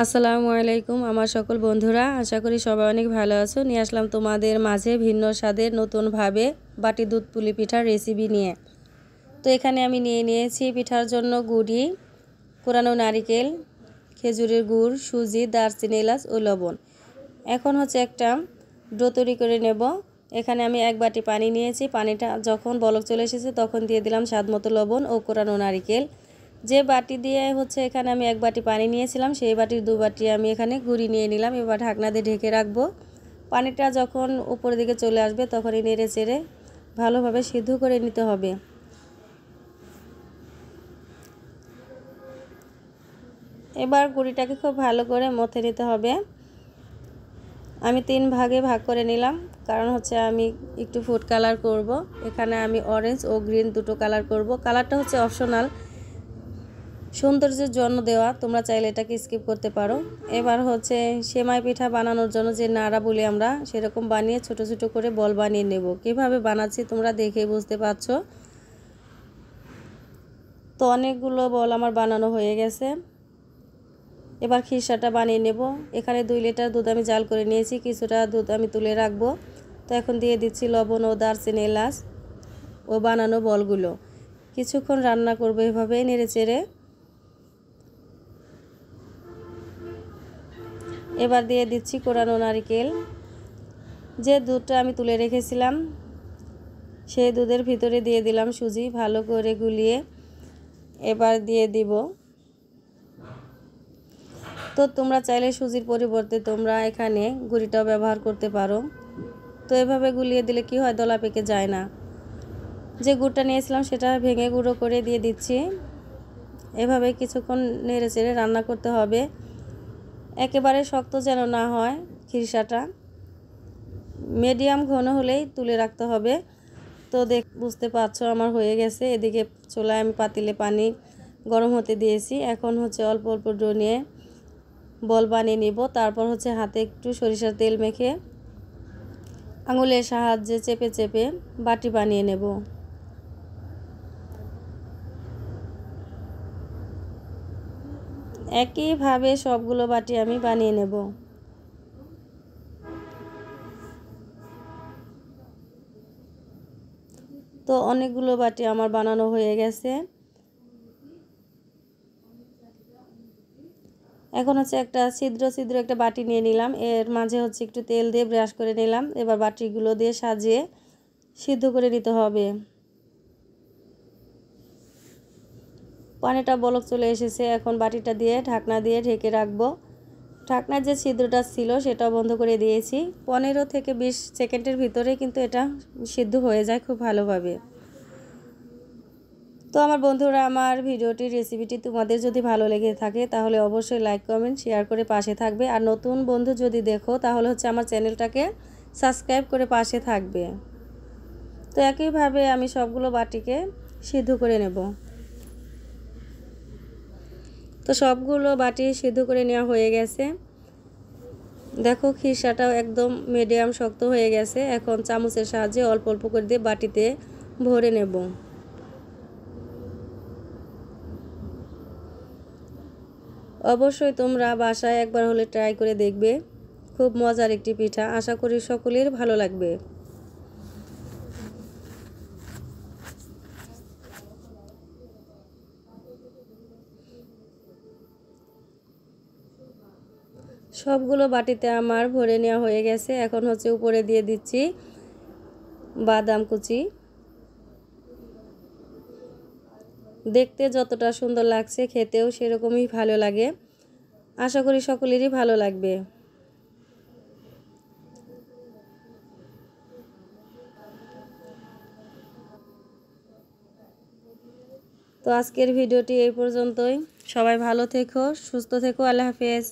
আসসালামু আলাইকুম আমার সকল বন্ধুরা, আশা করি সবাই অনেক ভালো আছো। নিয়ে আসলাম তোমাদের মাঝে ভিন্ন স্বাদের নতুনভাবে বাটি দুধ পুলি পিঠার রেসিপি নিয়ে। তো এখানে আমি নিয়েছি পিঠার জন্য গুড়ি, কোরানো নারিকেল, খেজুরের গুড়, সুজি, দারচিনি, এলাচ ও লবণ। এখন একটা ডো তৈরি করে নেব। এখানে আমি 1 বাটি পানি নিয়েছি। পানিটা যখন বলক চলে এসেছে তখন দিয়ে দিলাম স্বাদমতো লবণ ও কোরানো নারিকেল। যে বাটি দিয়ে এখানে আমি 1 বাটি পানি নিয়েছিলাম, সেই বাটির 2 বাটি আমি এখানে গুঁড়ি নিয়ে নিলাম। এবার ঢাকনা দিয়ে ঢেকে রাখবো। পানিটা যখন উপরের দিকে চলে আসবে তখনই নেড়ে চেড়ে ভালোভাবে সিদ্ধ করে নিতে হবে। এবার গুঁড়িটাকে খুব ভালো করে মথে নিতে হবে। আমি 3 ভাগে ভাগ করে নিলাম, কারণ আমি একটু ফুড কালার করব। এখানে আমি অরেঞ্জ ও গ্রিন দুটো কালার করব। কালারটা অপশনাল, সৌন্দর্যের জন্য দেওয়া, তোমরা চাইলে এটাকে স্কিপ করতে পারো। এবার সেমাই পিঠা বানানোর জন্য যে নাড়া বলি আমরা, সেরকম বানিয়ে ছোট ছোট করে বল বানিয়ে নেব। কিভাবে বানাচ্ছি তোমরা দেখেই বুঝতে পারছো। তো অনেকগুলো বল আমার বানানো হয়ে গেছে। এবার খিরসাটা বানিয়ে নেব। এখানে 2 লিটার দুধ আমি জাল করে নিয়েছি, কিছুটা দুধ আমি তুলে রাখবো। তো এখন দিয়ে দিচ্ছি লবণ ও দারচিনি, এলাচ ও বানানো বলগুলো। কিছুক্ষণ রান্না করবো এভাবেই নেড়ে চেড়ে। এবার দিয়ে দিচ্ছি কোরানো নারকেল। যে দুধটা আমি তুলে রেখেছিলাম সেই দুধের ভিতরে দিয়ে দিলাম সুজি, ভালো করে গুলিয়ে এবার দিয়ে দিব। তো তোমরা চাইলে সুজির পরিবর্তে তোমরা এখানে গুঁড়িটাও ব্যবহার করতে পারো। তো এভাবে গুলিয়ে দিলে কি হয়, দলা পেকে যায় না। যে গুড়টা নিয়েছিলাম সেটা ভেঙে গুঁড়ো করে দিয়ে দিচ্ছি। এভাবে কিছুক্ষণ নেড়ে চেড়ে রান্না করতে হবে। একেবারে শক্ত যেন না হয়, খিরসাটা মিডিয়াম ঘন হলেই তুলে রাখতে হবে। তো বুঝতে পারছো আমার হয়ে গেছে। এদিকে চুলায় আমি পাতিলে পানি গরম হতে দিয়েছি। এখন অল্প অল্প ডো নিয়ে বল বানিয়ে নিব। তারপর হাতে একটু সরিষার তেল মেখে আঙুলের সাহায্যে চেপে চেপে বাটি বানিয়ে নেব। একইভাবে সবগুলো বাটি আমি বানিয়ে নেব। তো অনেকগুলো বাটি আমার বানানো হয়ে গেছে। এখন একটা ছিদ্র ছিদ্র একটা বাটি নিয়ে নিলাম। এর মাঝে একটু তেল দিয়ে ব্রাশ করে নিলাম। এবার বাটিগুলো দিয়ে সাজিয়ে সিদ্ধ করে নিতে হবে। পানিটা বলক চলে এসেছে। এখন বাটিটা দিয়ে ঢাকনা দিয়ে ঢেকে রাখবো। ঢাকনার যে ছিদ্রটা ছিল সেটা বন্ধ করে দিয়েছি। 15 থেকে 20 সেকেন্ডের ভিতরে কিন্তু এটা সিদ্ধ হয়ে যায় খুব ভালোভাবে। তো আমার বন্ধুরা, আমার ভিডিওটির রেসিপিটি তোমাদের যদি ভালো লেগে থাকে তাহলে অবশ্যই লাইক, কমেন্ট, শেয়ার করে পাশে থাকবে। আর নতুন বন্ধু যদি দেখো তাহলে আমার চ্যানেলটাকে সাবস্ক্রাইব করে পাশে থাকবে। তো একইভাবে আমি সবগুলো বাটিকে সিদ্ধ করে নেব। তো সবগুলো বাটি সিদ্ধ করে নেওয়া হয়ে গেছে। দেখো খিরসাটাও একদম মিডিয়াম শক্ত হয়ে গেছে। এখন চামচের সাহায্যে অল্প অল্প করে দিয়ে বাটিতে ভরে নেব। অবশ্যই তোমরা বাসায় একবার হলে ট্রাই করে দেখবে। খুব মজার একটি পিঠা, আশা করি সকলের ভালো লাগবে। সবগুলো বাটিতে আমার ভরে নেওয়া হয়ে গেছে। এখন উপরে দিয়ে দিচ্ছি বাদাম কুচি। দেখতে যতটা সুন্দর লাগছে খেতেও সেরকমই ভালো লাগে। আশা করি সকলেরই ভালো লাগবে। তো আজকের ভিডিওটি এই পর্যন্তই। সবাই ভালো থেকো, সুস্থ থেকো। আল্লাহ হাফেজ।